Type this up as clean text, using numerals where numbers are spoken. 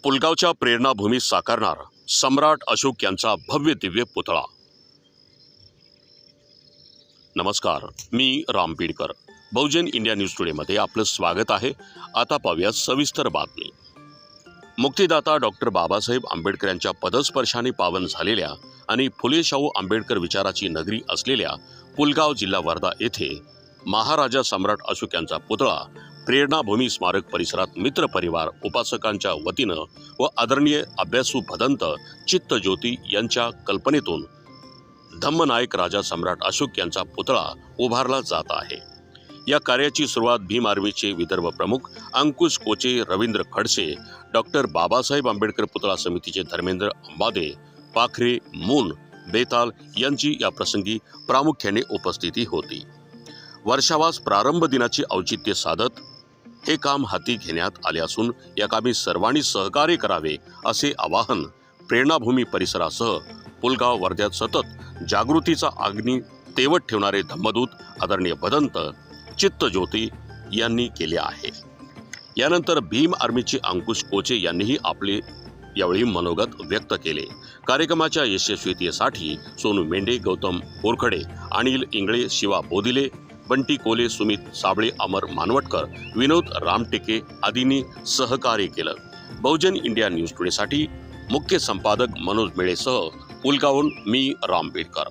पुलगावच्या प्रेरणाभूमीत साकारणार सम्राट अशोक यांचा भव्य दिव्य पुतळा। नमस्कार, मी राम बीडकर। बहुजन इंडिया न्यूज टुडेमध्ये आपलं स्वागत आहे। आता पाहूया सविस्तर बातमी। मुक्तिदाता डॉक्टर बाबासाहेब आंबेडकर यांच्या पदस्पर्शाने पावन झालेल्या आणि फुले शाहू आंबेडकर विचाराची नगरी असलेल्या पुलगाव जिल्हा वर्धा येथे महाराजा सम्राट अशोक यांचा पुतळा प्रेरणाभूमी स्मारक परिसरात मित्र परिवार उपासकांच्या वतीनं व आदरणीय अभ्यासू भदंत चित्तज्योती यांच्या कल्पनेतून धम्मनायक राजा सम्राट अशोक यांचा पुतळा उभारला जात आहे। या कार्याची सुरुवात भीम आर्मीचे विदर्भ प्रमुख अंकुश कोचे, रवींद्र खडसे, डॉक्टर बाबासाहेब आंबेडकर पुतळा समितीचे धर्मेंद्र अंबादे, पाखरे, मून, बेताल यांची या प्रसंगी प्रामुख्याने उपस्थिती होती। वर्षावास प्रारंभ दिनाचे औचित्य साधत हे काम हाती घेण्यात आले असून या कामी सर्वांनी सहकार्य करावे असे आवाहन प्रेरणाभूमी परिसरासह पुलगाव वर्ध्यात सतत जागृतीचा अग्नी तेवत ठेवणारे धम्मदूत आदरणीय भदंत चित्तज्योती यांनी केले आहे। यानंतर भीम आर्मीचे अंकुश कोचे यांनीही आपले यावेळी मनोगत व्यक्त केले। कार्यक्रमाच्या यशस्वीतेसाठी सोनू मेंढे, गौतम बोरखडे, अनिल इंगळे, शिवा बोदिले, बंटी कोले, सुमित साबळे, अमर मानवटकर, विनोद रामटेके आदींनी सहकार्य केलं। बहुजन इंडिया न्यूज टुडेसाठी मुख्य संपादक मनोज मेळेसह पुलगावहून मी राम बीडकर।